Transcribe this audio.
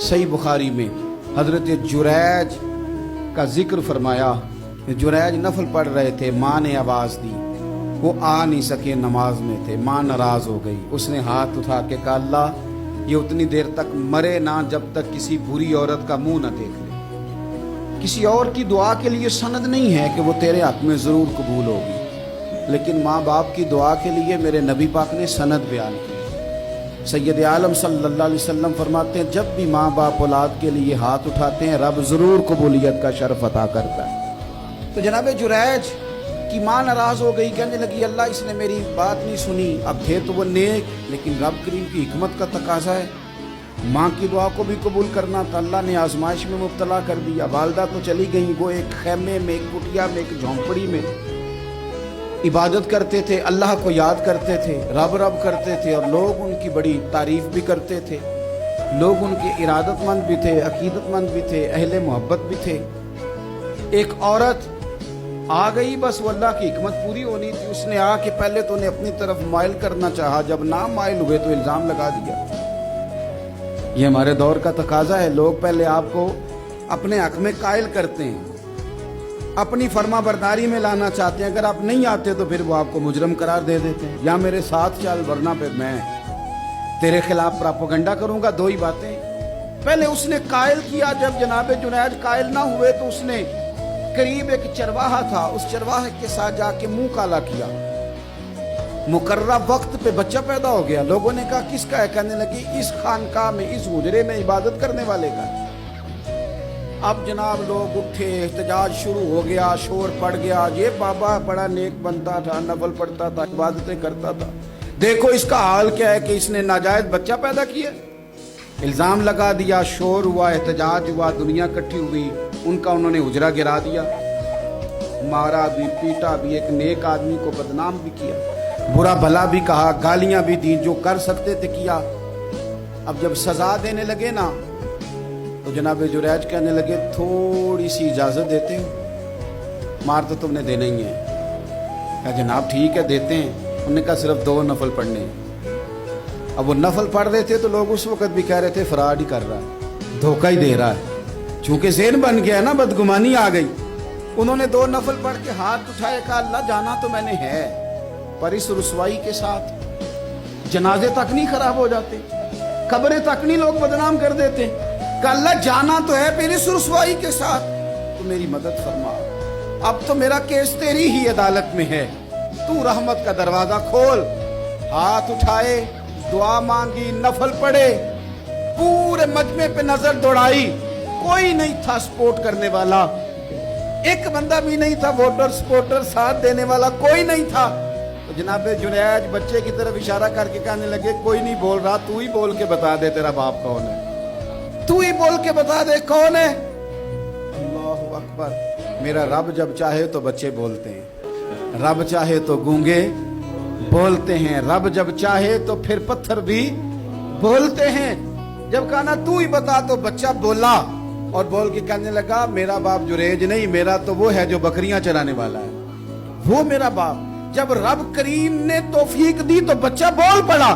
सही बुखारी में हजरत जुरैज का जिक्र फरमाया। जुरैज नफल पढ़ रहे थे, माँ ने आवाज़ दी, वो आ नहीं सके, नमाज में थे, माँ नाराज़ हो गई। उसने हाथ उठा के कहा, अल्लाह ये उतनी देर तक मरे ना जब तक किसी बुरी औरत का मुंह ना देख ले। किसी और की दुआ के लिए सनद नहीं है कि वो तेरे हक में ज़रूर कबूल होगी, लेकिन माँ बाप की दुआ के लिए मेरे नबी पाक ने सनद बयान की। सैयद आलम सल्लल्लाहु अलैहि वसल्लम फरमाते हैं, जब भी माँ बाप औलाद के लिए हाथ उठाते हैं रब ज़रूर कबूलियत का शर्फ अता करता है। तो जनाब जुरैज की माँ नाराज़ हो गई, कहने लगी अल्लाह इसने मेरी बात नहीं सुनी। अब थे तो वो नेक, लेकिन रब करीम की हिकमत का तकाजा है, माँ की दुआ को भी कबूल करना था। अल्लाह ने आजमाइश में मुब्तला कर दिया। वालदा तो चली गई, वो एक खैमे में, एक कुटिया में, एक झोंपड़ी में इबादत करते थे, अल्लाह को याद करते थे, रब रब करते थे, और लोग उनकी बड़ी तारीफ भी करते थे। लोग उनके इरादतमंद भी थे, अकीदतमंद भी थे, अहले मोहब्बत भी थे। एक औरत आ गई, बस वो अल्लाह की हिकमत पूरी होनी थी। उसने आके पहले तो उन्हें अपनी तरफ माइल करना चाहा, जब ना माइल हुए तो इल्ज़ाम लगा दिया। ये हमारे दौर का तकाजा है, लोग पहले आपको अपने हक में कायल करते हैं, अपनी फर्मा बरदारी में लाना चाहते हैं। अगर आप नहीं आते तो फिर वो आपको मुजरम करार दे देते हैं, या मेरे साथ चल वरना फिर मैं तेरे खिलाफ प्रोपेगेंडा करूंगा। दो ही बातें। पहले उसने कायल किया, जब जनाब जुनैद कायल ना हुए तो उसने करीब एक चरवाहा था, उस चरवाहे के साथ जाके मुंह काला किया। मुकर्रा वक्त पे बच्चा पैदा हो गया। लोगों ने कहा किसका है? कहने लगी इस खानकाह में, इस हुजरे में इबादत करने वाले का। अब जनाब लोग उठे, एहतजाज शुरू हो गया, शोर पड़ गया। ये बाबा बड़ा नेक बनता था, नफल पढ़ता था, इबादतें करता था, देखो इसका हाल क्या है कि इसने नाजायज बच्चा पैदा किया। इल्जाम लगा दिया, शोर हुआ, एहतजाज हुआ, दुनिया इकट्ठी हुई, उनका उन्होंने हुजरा गिरा दिया, मारा भी, पीटा भी, एक नेक आदमी को बदनाम भी किया, बुरा भला भी कहा, गालियां भी दी, जो कर सकते थे किया। अब जब सजा देने लगे ना तो जनाब जुरैज कहने लगे थोड़ी सी इजाजत देते हो, मार तो तुमने देना ही है। कहा जनाब ठीक है देते हैं। उन्होंने कहा सिर्फ 2 नफल पढ़ने हैं। अब वो नफल पढ़ रहे थे तो लोग उस वक्त भी कह रहे थे फराड ही कर रहा है, धोखा ही दे रहा है, चूंकि ज़हन बन गया ना, बदगुमानी आ गई। उन्होंने 2 नफल पढ़ के हाथ उठाए, कहा अल्लाह जाना तो मैंने है, पर इस रुसवाई के साथ जनाजे तक नहीं खराब हो जाते, कब्रें तक नहीं लोग बदनाम कर देते। कहा अल्लाह जाना तो है, फिर इस रुसवाई के साथ तो मेरी मदद फरमा। अब तो मेरा केस तेरी ही अदालत में है, तू रहमत का दरवाजा खोल। हाथ उठाए, दुआ मांगी, नफल पढ़े, पूरे मजमे पे नजर दौड़ाई, कोई नहीं था सपोर्ट करने वाला, एक बंदा भी नहीं था वोटर सपोर्टर साथ देने वाला, कोई नहीं था। तो जनाब जुनैद बच्चे की तरफ इशारा करके कहने लगे कोई नहीं बोल रहा, तू ही बोल के बता दे तेरा बाप कौन है, तू ही बोल के बता दे कौन है। अल्लाहु अकबर। मेरा रब जब चाहे तो बच्चे बोलते हैं, रब चाहे तो गूंगे बोलते हैं, रब जब चाहे तो फिर पत्थर भी बोलते हैं। जब कहा ना तू ही बता तो बच्चा बोला, और बोल के कहने लगा मेरा बाप जुरैज नहीं, मेरा तो वो है जो बकरियां चराने वाला है, वो मेरा बाप। जब रब करीम ने तौफीक दी तो बच्चा बोल पड़ा।